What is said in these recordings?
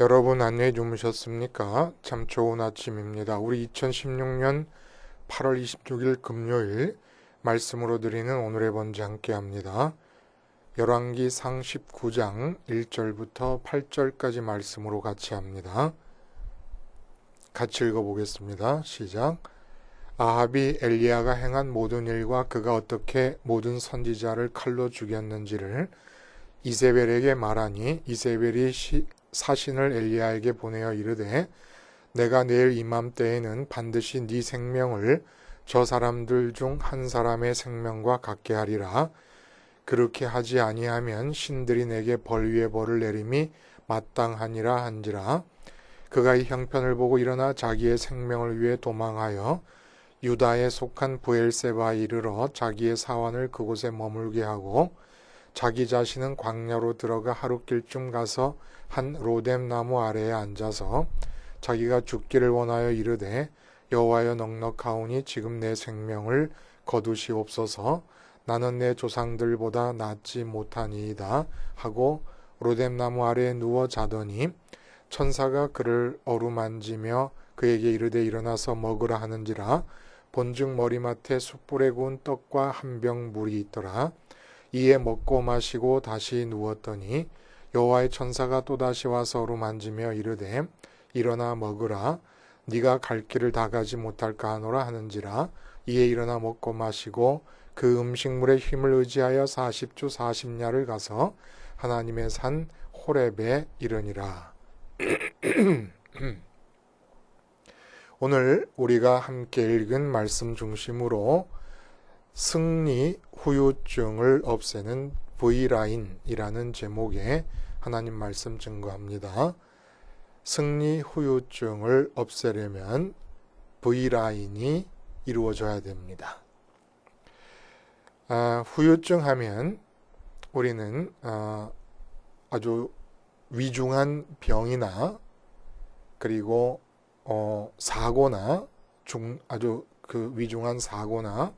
여러분 안녕히 주무셨습니까? 참 좋은 아침입니다. 우리 2016년 8월 26일 금요일 말씀으로 드리는 오늘의 번제 함께 합니다. 열왕기상 19장 1절부터 8절까지 말씀으로 같이 합니다. 같이 읽어보겠습니다. 시작. 아합이 엘리야가 행한 모든 일과 그가 어떻게 모든 선지자를 칼로 죽였는지를 이세벨에게 말하니 이세벨이 사신을 엘리야에게 보내어 이르되 내가 내일 이맘때에는 반드시 네 생명을 저 사람들 중 한 사람의 생명과 같게 하리라. 그렇게 하지 아니하면 신들이 내게 벌 위에 벌을 내림이 마땅하니라 한지라. 그가 이 형편을 보고 일어나 자기의 생명을 위해 도망하여 유다에 속한 브엘세바에 이르러 자기의 사환을 그곳에 머물게 하고 자기 자신은 광야로 들어가 하룻길쯤 가서 한 로뎀 나무 아래에 앉아서 자기가 죽기를 원하여 이르되 여호와여 넉넉하오니 지금 내 생명을 거두시옵소서. 나는 내 조상들보다 낫지 못하니이다 하고 로뎀 나무 아래에 누워 자더니 천사가 그를 어루만지며 그에게 이르되 일어나서 먹으라 하는지라. 본즉 머리맡에 숯불에 구운 떡과 한 병 물이 있더라. 이에 먹고 마시고 다시 누웠더니 여호와의 천사가 또다시 와서 어루만지며 이르되 일어나 먹으라. 네가 갈 길을 다 가지 못할까 하노라 하는지라. 이에 일어나 먹고 마시고 그 음식물의 힘을 의지하여 40주 40야를 가서 하나님의 산 호렙에 이르니라. 오늘 우리가 함께 읽은 말씀 중심으로 승리 후유증을 없애는 V라인이라는 제목의 하나님 말씀 증거합니다. 승리 후유증을 없애려면 V라인이 이루어져야 됩니다. 후유증 하면 우리는 아주 위중한 병이나 그리고 사고나 아주 그 위중한 사고나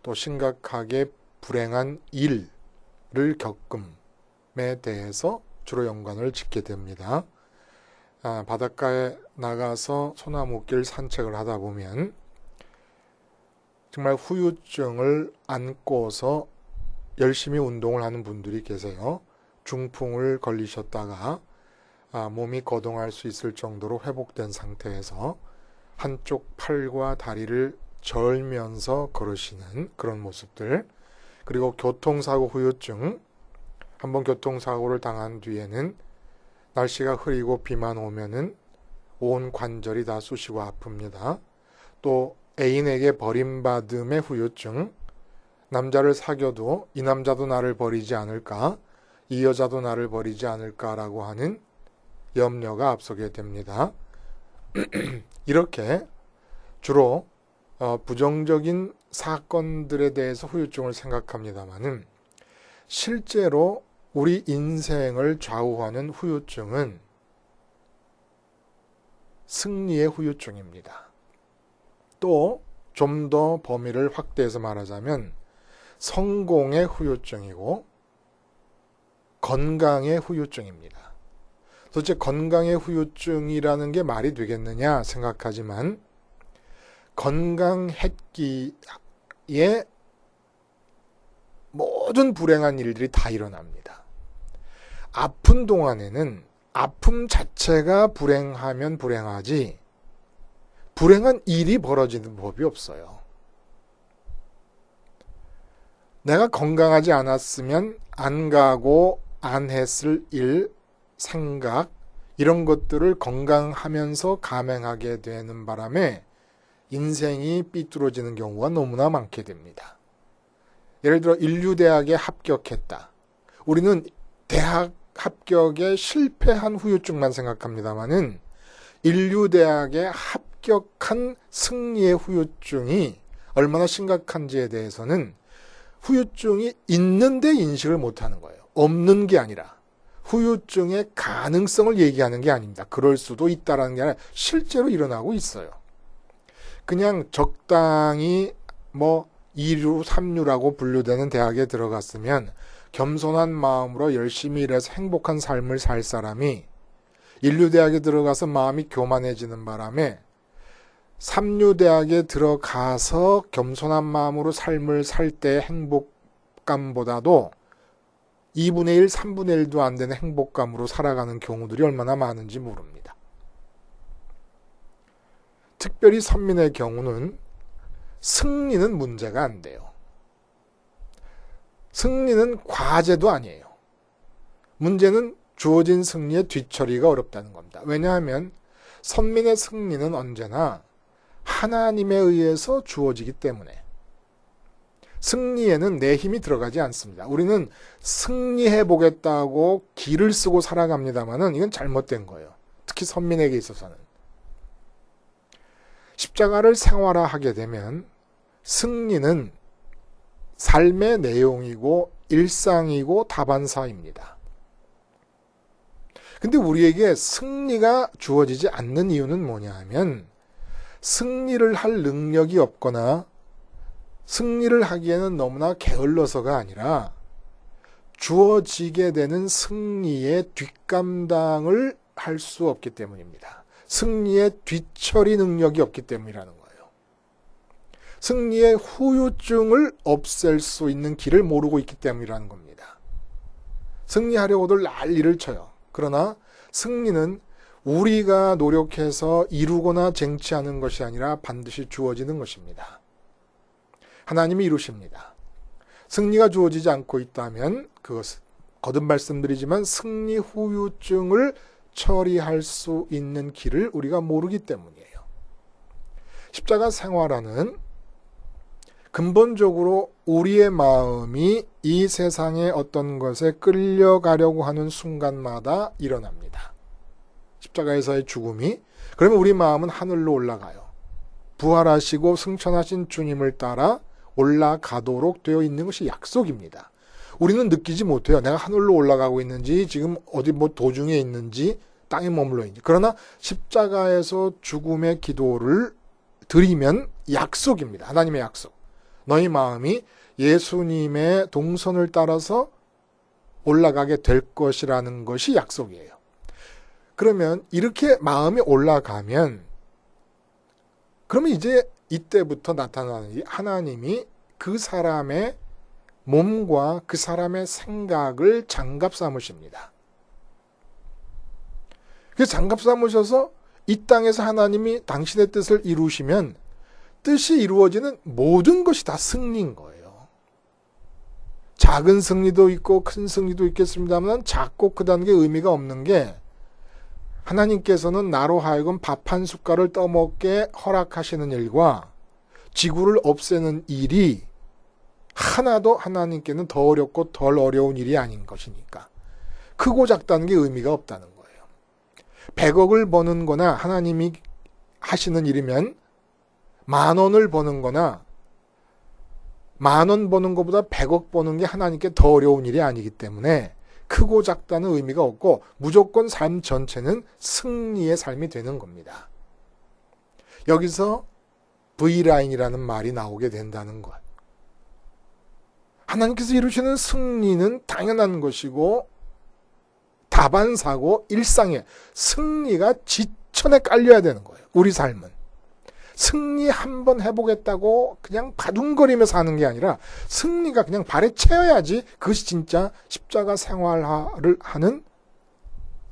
또 심각하게 불행한 일을 겪음에 대해서 주로 연관을 짓게 됩니다. 바닷가에 나가서 소나무길 산책을 하다 보면 정말 후유증을 안고서 열심히 운동을 하는 분들이 계세요. 중풍을 걸리셨다가 몸이 거동할 수 있을 정도로 회복된 상태에서 한쪽 팔과 다리를 절면서 걸으시는 그런 모습들, 그리고 교통사고 후유증, 한번 교통사고를 당한 뒤에는 날씨가 흐리고 비만 오면은 온 관절이 다 쑤시고 아픕니다. 또 애인에게 버림받음의 후유증, 남자를 사귀어도 이 남자도 나를 버리지 않을까, 이 여자도 나를 버리지 않을까라고 하는 염려가 앞서게 됩니다. 이렇게 주로 부정적인 사건들에 대해서 후유증을 생각합니다마는 실제로 우리 인생을 좌우하는 후유증은 승리의 후유증입니다. 또 좀 더 범위를 확대해서 말하자면 성공의 후유증이고 건강의 후유증입니다. 도대체 건강의 후유증이라는 게 말이 되겠느냐 생각하지만 건강했기에 모든 불행한 일들이 다 일어납니다. 아픈 동안에는 아픔 자체가 불행하면 불행하지 불행한 일이 벌어지는 법이 없어요. 내가 건강하지 않았으면 안 가고 안 했을 일, 생각 이런 것들을 건강하면서 감행하게 되는 바람에 인생이 삐뚤어지는 경우가 너무나 많게 됩니다. 예를 들어 인류대학에 합격했다. 우리는 대학 합격에 실패한 후유증만 생각합니다마는 인류대학에 합격한 승리의 후유증이 얼마나 심각한지에 대해서는 후유증이 있는데 인식을 못하는 거예요. 없는 게 아니라 후유증의 가능성을 얘기하는 게 아닙니다. 그럴 수도 있다라는 게 아니라 실제로 일어나고 있어요. 그냥 적당히 2류, 3류라고 분류되는 대학에 들어갔으면 겸손한 마음으로 열심히 일해서 행복한 삶을 살 사람이 인류대학에 들어가서 마음이 교만해지는 바람에 삼류대학에 들어가서 겸손한 마음으로 삶을 살 때 행복감보다도 2분의 1, 3분의 1도 안 되는 행복감으로 살아가는 경우들이 얼마나 많은지 모릅니다. 특별히 선민의 경우는 승리는 문제가 안 돼요. 승리는 과제도 아니에요. 문제는 주어진 승리의 뒤처리가 어렵다는 겁니다. 왜냐하면 선민의 승리는 언제나 하나님에 의해서 주어지기 때문에 승리에는 내 힘이 들어가지 않습니다. 우리는 승리해 보겠다고 기를 쓰고 살아갑니다만은 이건 잘못된 거예요. 특히 선민에게 있어서는. 십자가를 생활화하게 되면 승리는 삶의 내용이고 일상이고 다반사입니다. 근데 우리에게 승리가 주어지지 않는 이유는 뭐냐 하면 승리를 할 능력이 없거나 승리를 하기에는 너무나 게을러서가 아니라 주어지게 되는 승리의 뒷감당을 할 수 없기 때문입니다. 승리의 뒤처리 능력이 없기 때문이라는 거예요. 승리의 후유증을 없앨 수 있는 길을 모르고 있기 때문이라는 겁니다. 승리하려고들 난리를 쳐요. 그러나 승리는 우리가 노력해서 이루거나 쟁취하는 것이 아니라 반드시 주어지는 것입니다. 하나님이 이루십니다. 승리가 주어지지 않고 있다면 그것은 거듭 말씀드리지만 승리 후유증을 처리할 수 있는 길을 우리가 모르기 때문이에요. 십자가 생활화는 근본적으로 우리의 마음이 이 세상의 어떤 것에 끌려가려고 하는 순간마다 일어납니다. 십자가에서의 죽음이 그러면 우리 마음은 하늘로 올라가요. 부활하시고 승천하신 주님을 따라 올라가도록 되어 있는 것이 약속입니다. 우리는 느끼지 못해요. 내가 하늘로 올라가고 있는지 지금 어디 도중에 있는지 땅에 머물러 있는지. 그러나 십자가에서 죽음의 기도를 드리면 약속입니다. 하나님의 약속. 너희 마음이 예수님의 동선을 따라서 올라가게 될 것이라는 것이 약속이에요. 그러면 이렇게 마음이 올라가면 그러면 이제 이때부터 나타나는 하나님이 그 사람의 몸과 그 사람의 생각을 장갑 삼으십니다. 그래서 장갑 삼으셔서 이 땅에서 하나님이 당신의 뜻을 이루시면 뜻이 이루어지는 모든 것이 다 승리인 거예요. 작은 승리도 있고 큰 승리도 있겠습니다만 작고 크다는 게 의미가 없는 게 하나님께서는 나로 하여금 밥 한 숟갈을 떠먹게 허락하시는 일과 지구를 없애는 일이 하나도 하나님께는 더 어렵고 덜 어려운 일이 아닌 것이니까 크고 작다는 게 의미가 없다는 거예요. 100억을 버는 거나 하나님이 하시는 일이면 10,000원을 버는 거나 10,000원 버는 것보다 100억 버는 게 하나님께 더 어려운 일이 아니기 때문에 크고 작다는 의미가 없고 무조건 삶 전체는 승리의 삶이 되는 겁니다. 여기서 V라인이라는 말이 나오게 된다는 것. 하나님께서 이루시는 승리는 당연한 것이고 다반사고 일상에 승리가 지천에 깔려야 되는 거예요. 우리 삶은. 승리 한번 해보겠다고 그냥 바둥거리며 사는 게 아니라 승리가 그냥 발에 채여야지 그것이 진짜 십자가 생활화를 하는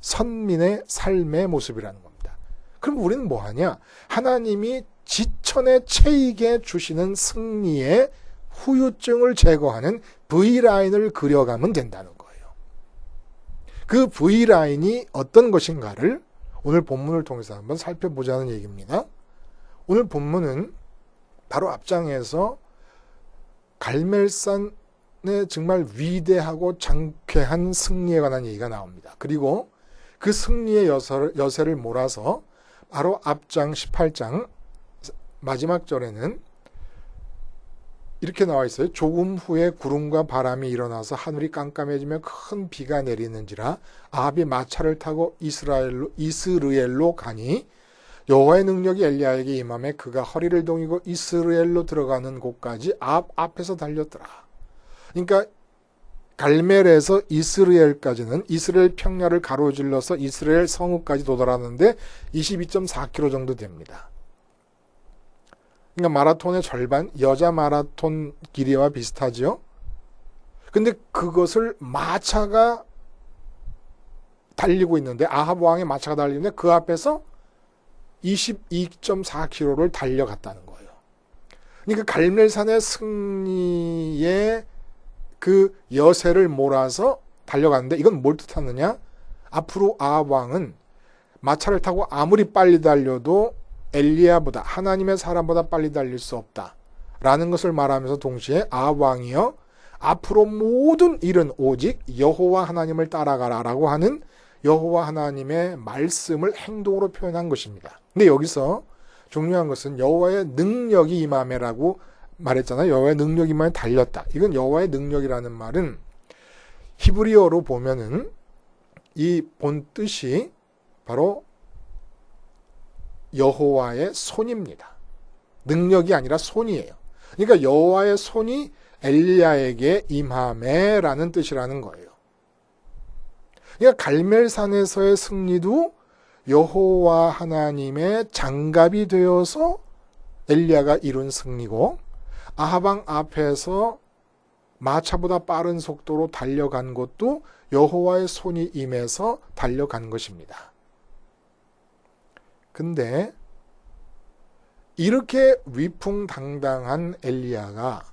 선민의 삶의 모습이라는 겁니다. 그럼 우리는 뭐 하냐? 하나님이 지천에 채이게 주시는 승리의 후유증을 제거하는 V라인을 그려가면 된다는 거예요. 그 V라인이 어떤 것인가를 오늘 본문을 통해서 한번 살펴보자는 얘기입니다. 오늘 본문은 바로 앞장에서 갈멜산의 정말 위대하고 장쾌한 승리에 관한 얘기가 나옵니다. 그리고 그 승리의 여세를 몰아서 바로 앞장 18장 마지막 절에는 이렇게 나와 있어요. 조금 후에 구름과 바람이 일어나서 하늘이 깜깜해지며 큰 비가 내리는지라 아합이 마차를 타고 이스르엘로 가니 여호와의 능력이 엘리야에게 임하매 그가 허리를 동이고 이스라엘로 들어가는 곳까지 앞에서 달렸더라. 그러니까 갈멜에서 이스라엘까지는 이스라엘 평야를 가로질러서 이스라엘 성읍까지 도달하는데 22.4km 정도 됩니다. 그러니까 마라톤의 절반, 여자 마라톤 길이와 비슷하죠. 근데 그것을 마차가 달리고 있는데, 아합 왕의 마차가 달리는데 그 앞에서 22.4km를 달려갔다는 거예요. 그러니까 갈멜산의 승리에 그 여세를 몰아서 달려갔는데, 이건 뭘 뜻하느냐? 앞으로 아합 왕은 마차를 타고 아무리 빨리 달려도 엘리야보다, 하나님의 사람보다 빨리 달릴 수 없다 라는 것을 말하면서 동시에 아합 왕이여 앞으로 모든 일은 오직 여호와 하나님을 따라가라 라고 하는 여호와 하나님의 말씀을 행동으로 표현한 것입니다. 근데 여기서 중요한 것은 여호와의 능력이 임하매라고 말했잖아요. 여호와의 능력이 임하에 달렸다. 이건 여호와의 능력이라는 말은 히브리어로 보면은 이 본 뜻이 바로 여호와의 손입니다. 능력이 아니라 손이에요. 그러니까 여호와의 손이 엘리야에게 임하매라는 뜻이라는 거예요. 그러니까 갈멜산에서의 승리도 여호와 하나님의 장갑이 되어서 엘리야가 이룬 승리고, 아합 왕 앞에서 마차보다 빠른 속도로 달려간 것도 여호와의 손이 임해서 달려간 것입니다. 근데 이렇게 위풍당당한 엘리야가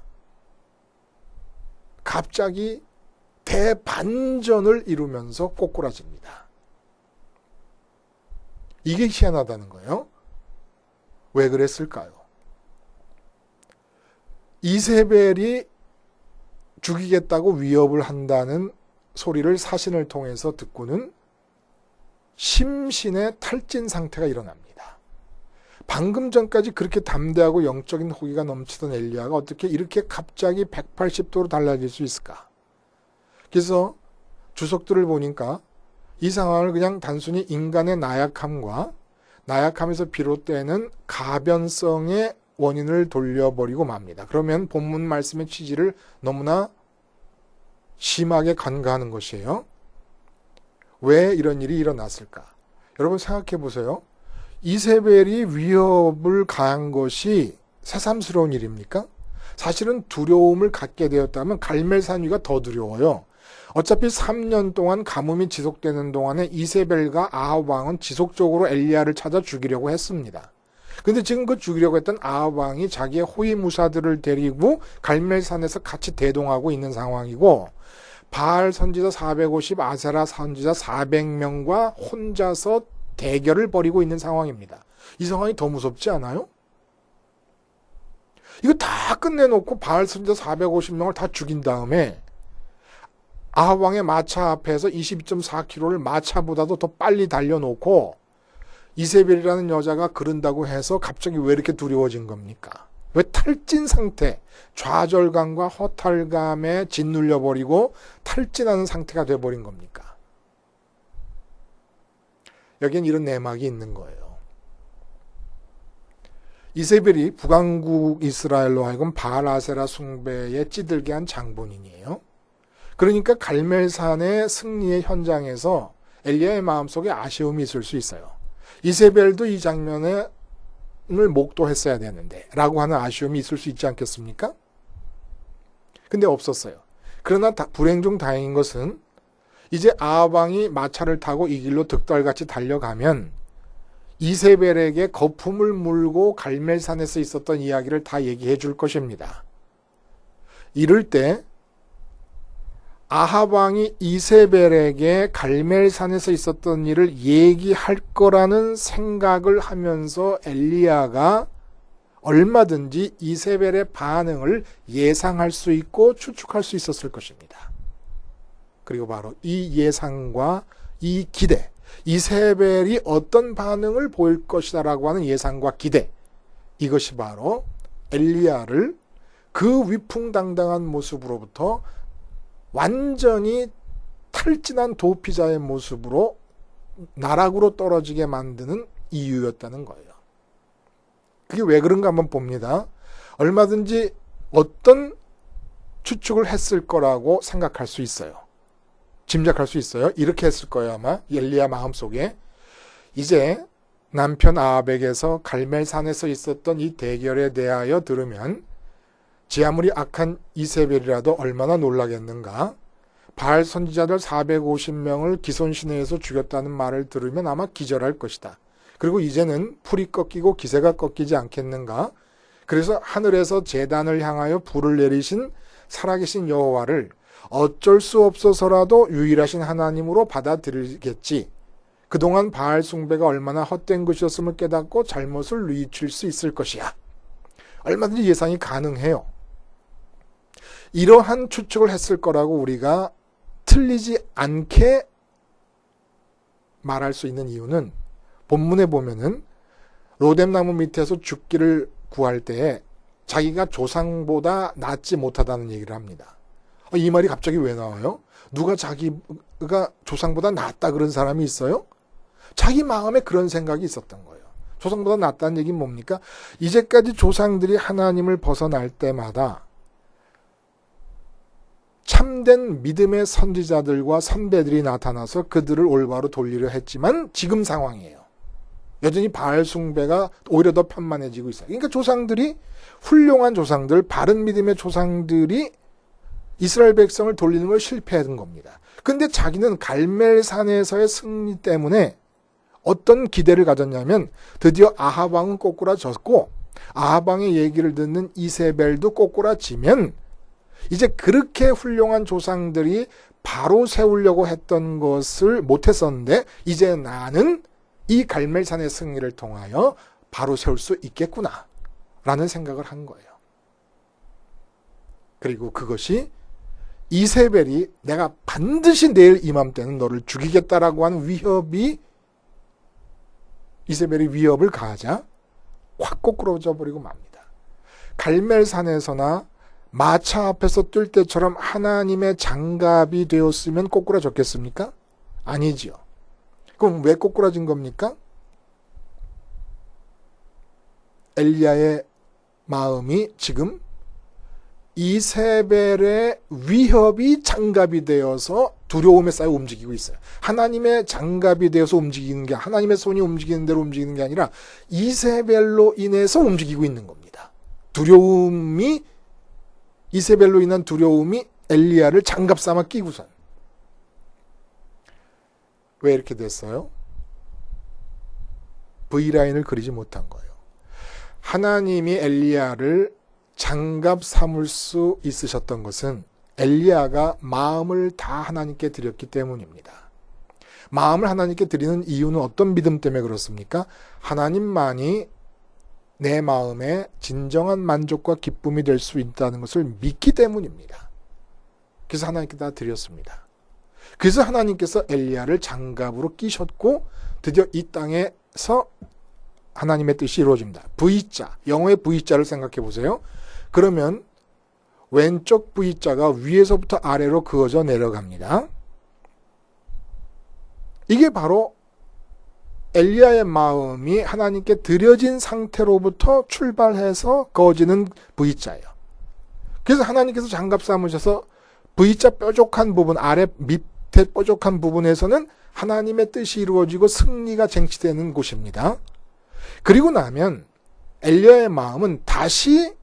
갑자기 대반전을 이루면서 꼬꾸라집니다. 이게 희한하다는 거예요. 왜 그랬을까요? 이세벨이 죽이겠다고 위협을 한다는 소리를 사신을 통해서 듣고는 심신의 탈진 상태가 일어납니다. 방금 전까지 그렇게 담대하고 영적인 호기가 넘치던 엘리야가 어떻게 이렇게 갑자기 180도로 달라질 수 있을까? 그래서 주석들을 보니까 이 상황을 그냥 단순히 인간의 나약함에서 비롯되는 가변성의 원인을 돌려버리고 맙니다. 그러면 본문 말씀의 취지를 너무나 심하게 간과하는 것이에요. 왜 이런 일이 일어났을까? 여러분 생각해 보세요. 이세벨이 위협을 가한 것이 새삼스러운 일입니까? 사실은 두려움을 갖게 되었다면 갈멜산 위가 더 두려워요. 어차피 3년 동안 가뭄이 지속되는 동안에 이세벨과 아합 왕은 지속적으로 엘리야를 찾아 죽이려고 했습니다. 근데 지금 그 죽이려고 했던 아합 왕이 자기의 호위무사들을 데리고 갈멜산에서 같이 대동하고 있는 상황이고, 바알 선지자 450, 아세라 선지자 400명과 혼자서 대결을 벌이고 있는 상황입니다. 이 상황이 더 무섭지 않아요? 이거 다 끝내놓고 바알 선지자 450명을 다 죽인 다음에 아합 왕의 마차 앞에서 22.4km를 마차보다도 더 빨리 달려놓고 이세벨이라는 여자가 그런다고 해서 갑자기 왜 이렇게 두려워진 겁니까? 왜 탈진 상태, 좌절감과 허탈감에 짓눌려버리고 탈진하는 상태가 돼버린 겁니까? 여기엔 이런 내막이 있는 거예요. 이세벨이 북왕국 이스라엘로 하여금 바알 아세라 숭배에 찌들게 한 장본인이에요. 그러니까 갈멜산의 승리의 현장에서 엘리야의 마음속에 아쉬움이 있을 수 있어요. 이세벨도 이 장면을 목도했어야 되는데 라고 하는 아쉬움이 있을 수 있지 않겠습니까? 근데 없었어요. 그러나 불행 중 다행인 것은 이제 아합 왕이 마차를 타고 이 길로 득달같이 달려가면 이세벨에게 거품을 물고 갈멜산에서 있었던 이야기를 다 얘기해 줄 것입니다. 이럴 때 아합 왕이 이세벨에게 갈멜산에서 있었던 일을 얘기할 거라는 생각을 하면서 엘리야가 얼마든지 이세벨의 반응을 예상할 수 있고 추측할 수 있었을 것입니다. 그리고 바로 이 예상과 이 기대, 이세벨이 어떤 반응을 보일 것이다라고 하는 예상과 기대, 이것이 바로 엘리야를 그 위풍당당한 모습으로부터 완전히 탈진한 도피자의 모습으로 나락으로 떨어지게 만드는 이유였다는 거예요. 그게 왜 그런가 한번 봅니다. 얼마든지 어떤 추측을 했을 거라고 생각할 수 있어요. 짐작할 수 있어요. 이렇게 했을 거예요. 아마 엘리야 마음속에 이제 남편 아합에게서 갈멜산에서 있었던 이 대결에 대하여 들으면 지 아무리 악한 이세벨이라도 얼마나 놀라겠는가. 바알 선지자들 450명을 기손시내에서 죽였다는 말을 들으면 아마 기절할 것이다. 그리고 이제는 풀이 꺾이고 기세가 꺾이지 않겠는가. 그래서 하늘에서 제단을 향하여 불을 내리신 살아계신 여호와를 어쩔 수 없어서라도 유일하신 하나님으로 받아들이겠지. 그동안 바알 숭배가 얼마나 헛된 것이었음을 깨닫고 잘못을 뉘우칠 수 있을 것이야. 얼마든지 예상이 가능해요. 이러한 추측을 했을 거라고 우리가 틀리지 않게 말할 수 있는 이유는 본문에 보면은 로뎀나무 밑에서 죽기를 구할 때에 자기가 조상보다 낫지 못하다는 얘기를 합니다. 이 말이 갑자기 왜 나와요? 누가 자기가 조상보다 낫다 그런 사람이 있어요? 자기 마음에 그런 생각이 있었던 거예요. 조상보다 낫다는 얘기는 뭡니까? 이제까지 조상들이 하나님을 벗어날 때마다 참된 믿음의 선지자들과 선배들이 나타나서 그들을 올바로 돌리려 했지만 지금 상황이에요. 여전히 바알 숭배가 오히려 더 편만해지고 있어요. 그러니까 조상들이 훌륭한 조상들, 바른 믿음의 조상들이 이스라엘 백성을 돌리는 걸 실패한 겁니다. 근데 자기는 갈멜산에서의 승리 때문에 어떤 기대를 가졌냐면 드디어 아합 왕은 꼬꾸라졌고 아합 왕의 얘기를 듣는 이세벨도 꼬꾸라지면 이제 그렇게 훌륭한 조상들이 바로 세우려고 했던 것을 못했었는데 이제 나는 이 갈멜산의 승리를 통하여 바로 세울 수 있겠구나 라는 생각을 한 거예요. 그리고 그것이 이세벨이 내가 반드시 내일 이맘때는 너를 죽이겠다라고 하는 위협이 이세벨이 위협을 가하자 확 꼬꾸러져 버리고 맙니다. 갈멜산에서나 마차 앞에서 뛸 때처럼 하나님의 장갑이 되었으면 꼬꾸라졌겠습니까? 아니지요. 그럼 왜 꼬꾸라진 겁니까? 엘리야의 마음이 지금 이세벨의 위협이 장갑이 되어서 두려움에 쌓여 움직이고 있어요. 하나님의 장갑이 되어서 움직이는 게 하나님의 손이 움직이는 대로 움직이는 게 아니라 이세벨로 인해서 움직이고 있는 겁니다. 이세벨로 인한 두려움이 엘리야를 장갑 삼아 끼고선. 왜 이렇게 됐어요? V라인을 그리지 못한 거예요. 하나님이 엘리야를 장갑 삼을 수 있으셨던 것은 엘리야가 마음을 다 하나님께 드렸기 때문입니다. 마음을 하나님께 드리는 이유는 어떤 믿음 때문에 그렇습니까? 하나님만이 내 마음에 진정한 만족과 기쁨이 될 수 있다는 것을 믿기 때문입니다. 그래서 하나님께 다 드렸습니다. 그래서 하나님께서 엘리야를 장갑으로 끼셨고 드디어 이 땅에서 하나님의 뜻이 이루어집니다. V자, 영어의 V자를 생각해 보세요. 그러면 왼쪽 V자가 위에서부터 아래로 그어져 내려갑니다. 이게 바로 엘리야의 마음이 하나님께 드려진 상태로부터 출발해서 그어지는 V자예요. 그래서 하나님께서 장갑 삼으셔서 V자 뾰족한 부분, 아래 밑에 뾰족한 부분에서는 하나님의 뜻이 이루어지고 승리가 쟁취되는 곳입니다. 그리고 나면 엘리야의 마음은 다시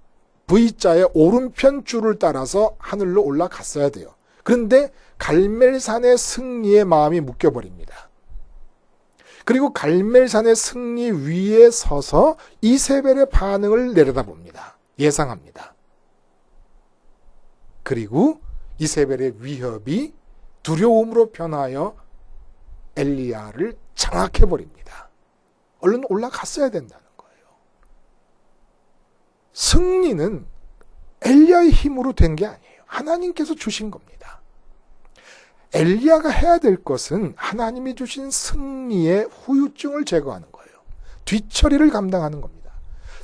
V자의 오른편 줄을 따라서 하늘로 올라갔어야 돼요. 그런데 갈멜산의 승리의 마음이 묶여버립니다. 그리고 갈멜산의 승리 위에 서서 이세벨의 반응을 내려다봅니다. 예상합니다. 그리고 이세벨의 위협이 두려움으로 변하여 엘리야를 장악해버립니다. 얼른 올라갔어야 된다는 거예요. 승리는 엘리야의 힘으로 된 게 아니에요. 하나님께서 주신 겁니다. 엘리야가 해야 될 것은 하나님이 주신 승리의 후유증을 제거하는 거예요. 뒤처리를 감당하는 겁니다.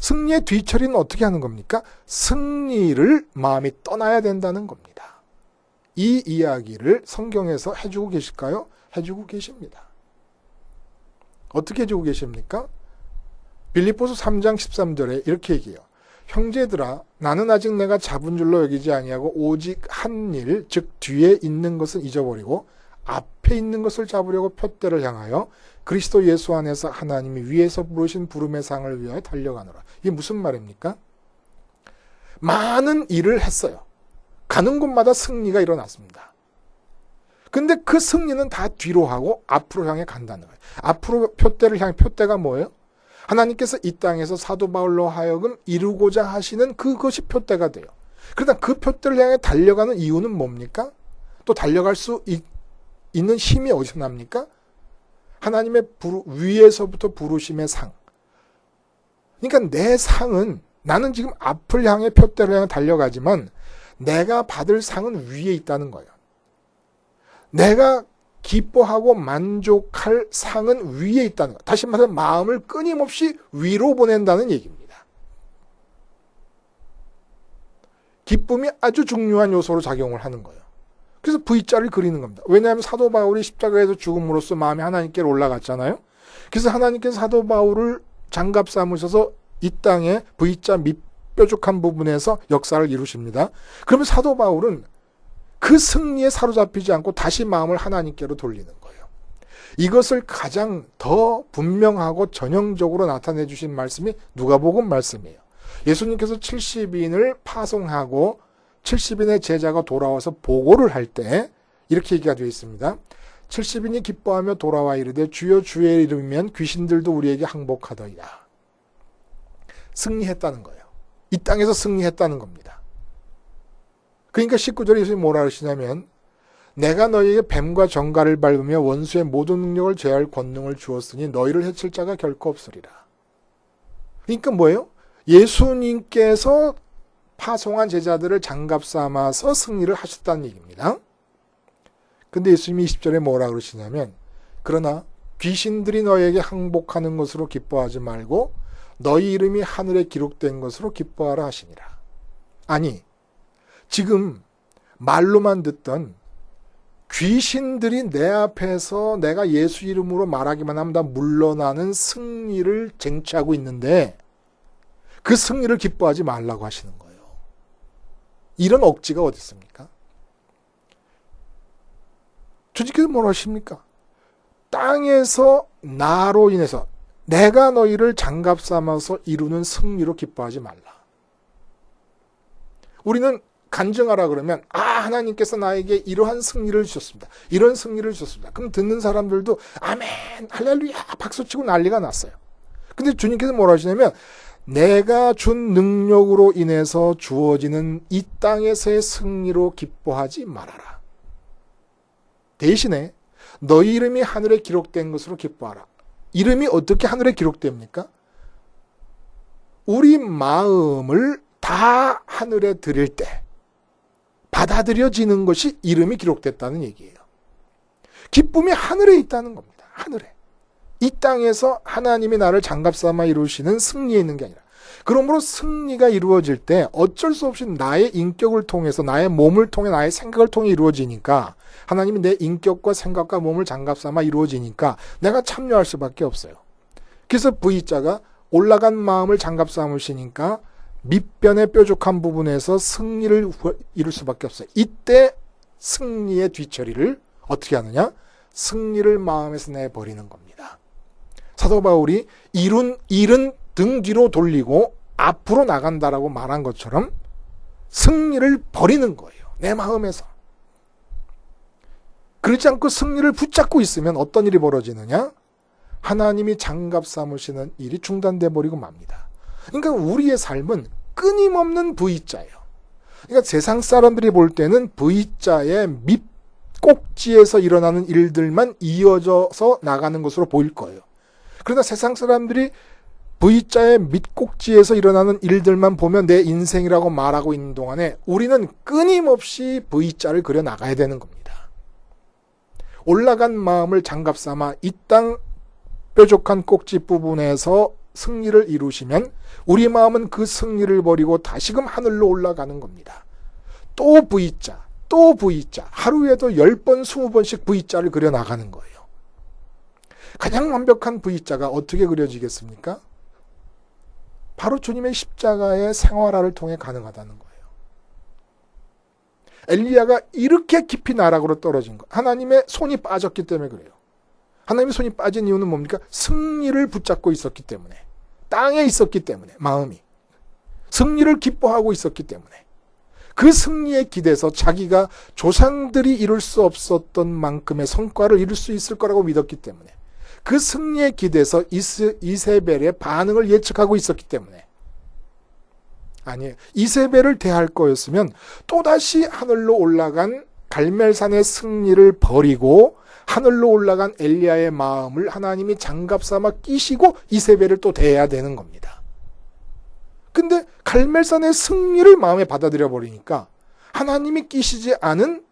승리의 뒤처리는 어떻게 하는 겁니까? 승리를 마음이 떠나야 된다는 겁니다. 이 이야기를 성경에서 해주고 계실까요? 해주고 계십니다. 어떻게 해주고 계십니까? 빌립보서 3장 13절에 이렇게 얘기해요. 형제들아 나는 아직 내가 잡은 줄로 여기지 아니하고 오직 한 일, 즉 뒤에 있는 것은 잊어버리고 앞에 있는 것을 잡으려고 푯대를 향하여 그리스도 예수 안에서 하나님이 위에서 부르신 부름의 상을 위하여 달려가노라. 이게 무슨 말입니까? 많은 일을 했어요. 가는 곳마다 승리가 일어났습니다. 근데 그 승리는 다 뒤로 하고 앞으로 향해 간다는 거예요. 앞으로 푯대를 향해, 푯대가 뭐예요? 하나님께서 이 땅에서 사도 바울로 하여금 이루고자 하시는 그것이 푯대가 돼요. 그러나 그 푯대를 향해 달려가는 이유는 뭡니까? 또 달려갈 수 있는 힘이 어디서 납니까? 하나님의 위에서부터 부르심의 상. 그러니까 내 상은, 나는 지금 앞을 향해 푯대를 향해 달려가지만 내가 받을 상은 위에 있다는 거예요. 내가 기뻐하고 만족할 상은 위에 있다는 것. 다시 말해서 마음을 끊임없이 위로 보낸다는 얘기입니다. 기쁨이 아주 중요한 요소로 작용을 하는 거예요. 그래서 V자를 그리는 겁니다. 왜냐하면 사도 바울이 십자가에서 죽음으로써 마음이 하나님께로 올라갔잖아요. 그래서 하나님께서 사도 바울을 장갑 삼으셔서 이 땅에 V자 밑뾰족한 부분에서 역사를 이루십니다. 그러면 사도 바울은 그 승리에 사로잡히지 않고 다시 마음을 하나님께로 돌리는 거예요. 이것을 가장 더 분명하고 전형적으로 나타내 주신 말씀이 누가복음 말씀이에요. 예수님께서 70인을 파송하고 70인의 제자가 돌아와서 보고를 할 때 이렇게 얘기가 되어 있습니다. 70인이 기뻐하며 돌아와 이르되 주여 주의 이름이면 귀신들도 우리에게 항복하더이다. 승리했다는 거예요. 이 땅에서 승리했다는 겁니다. 그러니까 19절에 예수님이 뭐라 하시냐면 내가 너희에게 뱀과 정갈을 밟으며 원수의 모든 능력을 제할 권능을 주었으니 너희를 해칠 자가 결코 없으리라. 그러니까 뭐예요? 예수님께서 파송한 제자들을 장갑 삼아서 승리를 하셨다는 얘기입니다. 근데 예수님이 20절에 뭐라 그러시냐면 그러나 귀신들이 너희에게 항복하는 것으로 기뻐하지 말고 너희 이름이 하늘에 기록된 것으로 기뻐하라 하시니라. 아니 지금 말로만 듣던 귀신들이 내 앞에서 내가 예수 이름으로 말하기만 하면 다 물러나는 승리를 쟁취하고 있는데 그 승리를 기뻐하지 말라고 하시는 거예요. 이런 억지가 어디 있습니까? 주님께서 뭐라 하십니까? 땅에서 나로 인해서 내가 너희를 장갑 삼아서 이루는 승리로 기뻐하지 말라. 우리는 간증하라 그러면 하나님께서 나에게 이러한 승리를 주셨습니다. 이런 승리를 주셨습니다. 그럼 듣는 사람들도 아멘 할렐루야 박수치고 난리가 났어요. 근데 주님께서 뭐라 하시냐면 내가 준 능력으로 인해서 주어지는 이 땅에서의 승리로 기뻐하지 말아라. 대신에 너희 이름이 하늘에 기록된 것으로 기뻐하라. 이름이 어떻게 하늘에 기록됩니까? 우리 마음을 다 하늘에 드릴 때 받아들여지는 것이 이름이 기록됐다는 얘기예요. 기쁨이 하늘에 있다는 겁니다. 하늘에. 이 땅에서 하나님이 나를 장갑 삼아 이루시는 승리에 있는 게 아니라 그러므로 승리가 이루어질 때 어쩔 수 없이 나의 인격을 통해서 나의 몸을 통해 나의 생각을 통해 이루어지니까 하나님이 내 인격과 생각과 몸을 장갑 삼아 이루어지니까 내가 참여할 수밖에 없어요. 그래서 V자가 올라간 마음을 장갑 삼으시니까 밑변의 뾰족한 부분에서 승리를 이룰 수밖에 없어요. 이때 승리의 뒤처리를 어떻게 하느냐? 승리를 마음에서 내버리는 겁니다. 사도 바울이 이룬 일은 등 뒤로 돌리고 앞으로 나간다라고 말한 것처럼 승리를 버리는 거예요. 내 마음에서. 그렇지 않고 승리를 붙잡고 있으면 어떤 일이 벌어지느냐? 하나님이 장갑 삼으시는 일이 중단돼 버리고 맙니다. 그러니까 우리의 삶은 끊임없는 V자예요. 그러니까 세상 사람들이 볼 때는 V자의 밑꼭지에서 일어나는 일들만 이어져서 나가는 것으로 보일 거예요. 그러나 세상 사람들이 V자의 밑꼭지에서 일어나는 일들만 보면 내 인생이라고 말하고 있는 동안에 우리는 끊임없이 V자를 그려 나가야 되는 겁니다. 올라간 마음을 장갑 삼아 이 땅 뾰족한 꼭지 부분에서 승리를 이루시면 우리 마음은 그 승리를 버리고 다시금 하늘로 올라가는 겁니다. 또 V자, 또 V자, 하루에도 10번, 20번씩 V자를 그려 나가는 거예요. 가장 완벽한 V자가 어떻게 그려지겠습니까? 바로 주님의 십자가의 생활화를 통해 가능하다는 거예요. 엘리야가 이렇게 깊이 나락으로 떨어진 거, 하나님의 손이 빠졌기 때문에 그래요. 하나님의 손이 빠진 이유는 뭡니까? 승리를 붙잡고 있었기 때문에, 땅에 있었기 때문에, 마음이 승리를 기뻐하고 있었기 때문에, 그 승리에 기대서 자기가 조상들이 이룰 수 없었던 만큼의 성과를 이룰 수 있을 거라고 믿었기 때문에, 그 승리에 기대서 이세벨의 반응을 예측하고 있었기 때문에, 아니에요. 이세벨을 대할 거였으면 또다시 하늘로 올라간 갈멜산의 승리를 버리고 하늘로 올라간 엘리야의 마음을 하나님이 장갑 삼아 끼시고 이세벨을 또 대해야 되는 겁니다. 근데 갈멜산의 승리를 마음에 받아들여 버리니까 하나님이 끼시지 않은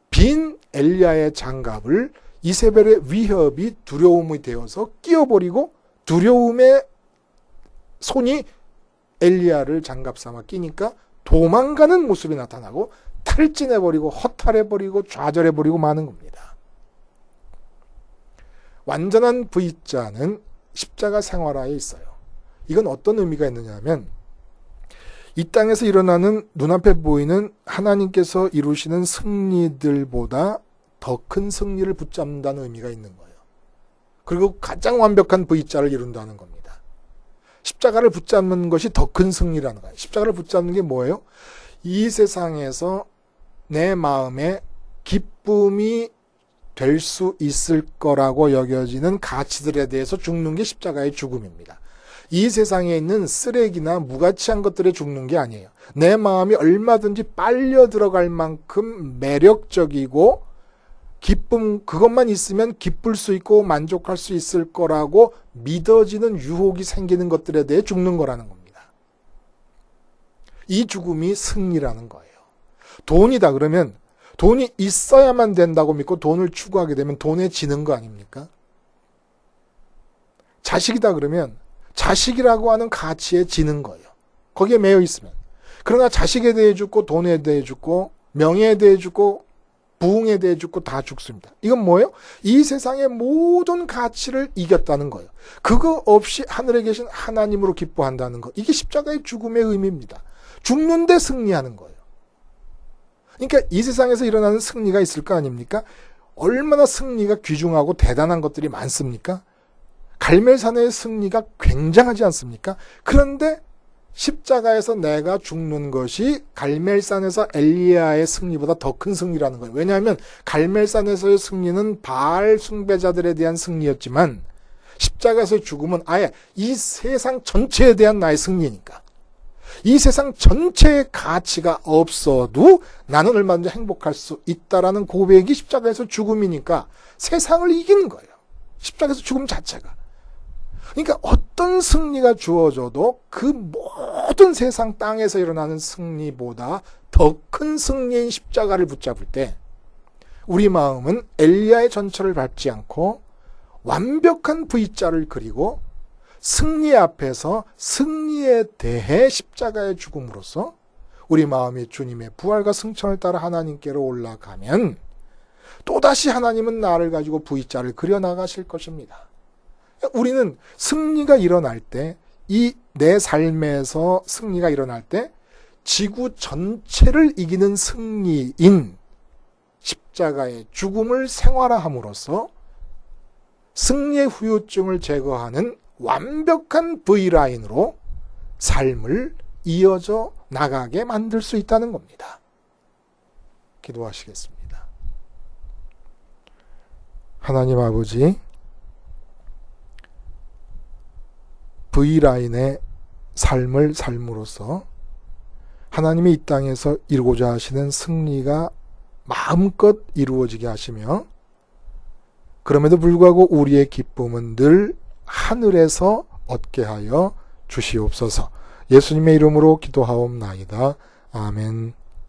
빈 엘리야의 장갑을 이세벨의 위협이 두려움이 되어서 끼워버리고, 두려움의 손이 엘리야를 장갑 삼아 끼니까 도망가는 모습이 나타나고 탈진해버리고 허탈해버리고 좌절해버리고 마는 겁니다. 완전한 V자는 십자가 생활화에 있어요. 이건 어떤 의미가 있느냐 하면, 이 땅에서 일어나는 눈앞에 보이는 하나님께서 이루시는 승리들보다 더 큰 승리를 붙잡는다는 의미가 있는 거예요. 그리고 가장 완벽한 V자를 이룬다는 겁니다. 십자가를 붙잡는 것이 더 큰 승리라는 거예요. 십자가를 붙잡는 게 뭐예요? 이 세상에서 내 마음에 기쁨이 될 수 있을 거라고 여겨지는 가치들에 대해서 죽는 게 십자가의 죽음입니다. 이 세상에 있는 쓰레기나 무가치한 것들에 죽는 게 아니에요. 내 마음이 얼마든지 빨려 들어갈 만큼 매력적이고 기쁨, 그것만 있으면 기쁠 수 있고 만족할 수 있을 거라고 믿어지는 유혹이 생기는 것들에 대해 죽는 거라는 겁니다. 이 죽음이 승리라는 거예요. 돈이다 그러면 돈이 있어야만 된다고 믿고 돈을 추구하게 되면 돈에 지는 거 아닙니까? 자식이다 그러면 자식이라고 하는 가치에 지는 거예요. 거기에 매여 있으면. 그러나 자식에 대해 죽고 돈에 대해 죽고 명예에 대해 죽고 부흥에 대해 죽고 다 죽습니다. 이건 뭐예요? 이 세상의 모든 가치를 이겼다는 거예요. 그거 없이 하늘에 계신 하나님으로 기뻐한다는 거. 이게 십자가의 죽음의 의미입니다. 죽는데 승리하는 거예요. 그러니까 이 세상에서 일어나는 승리가 있을 거 아닙니까? 얼마나 승리가 귀중하고 대단한 것들이 많습니까? 갈멜산의 승리가 굉장하지 않습니까? 그런데 십자가에서 내가 죽는 것이 갈멜산에서 엘리야의 승리보다 더 큰 승리라는 거예요. 왜냐하면 갈멜산에서의 승리는 바알 숭배자들에 대한 승리였지만 십자가에서의 죽음은 아예 이 세상 전체에 대한 나의 승리니까. 이 세상 전체의 가치가 없어도 나는 얼마든지 행복할 수 있다라는 고백이 십자가에서 죽음이니까 세상을 이기는 거예요. 십자가에서 죽음 자체가. 그러니까 어떤 승리가 주어져도 그 모든 세상 땅에서 일어나는 승리보다 더 큰 승리인 십자가를 붙잡을 때 우리 마음은 엘리야의 전철을 밟지 않고 완벽한 V자를 그리고 승리 앞에서 승리에 대해 십자가의 죽음으로써 우리 마음이 주님의 부활과 승천을 따라 하나님께로 올라가면 또다시 하나님은 나를 가지고 V자를 그려나가실 것입니다. 우리는 승리가 일어날 때, 이 내 삶에서 승리가 일어날 때 지구 전체를 이기는 승리인 십자가의 죽음을 생활화함으로써 승리의 후유증을 제거하는 완벽한 V라인으로 삶을 이어져 나가게 만들 수 있다는 겁니다. 기도하시겠습니다. 하나님 아버지, V라인의 삶을 삶으로써 하나님이 이 땅에서 이루고자 하시는 승리가 마음껏 이루어지게 하시며, 그럼에도 불구하고 우리의 기쁨은 늘 하늘에서 얻게 하여 주시옵소서. 예수님의 이름으로 기도하옵나이다. 아멘.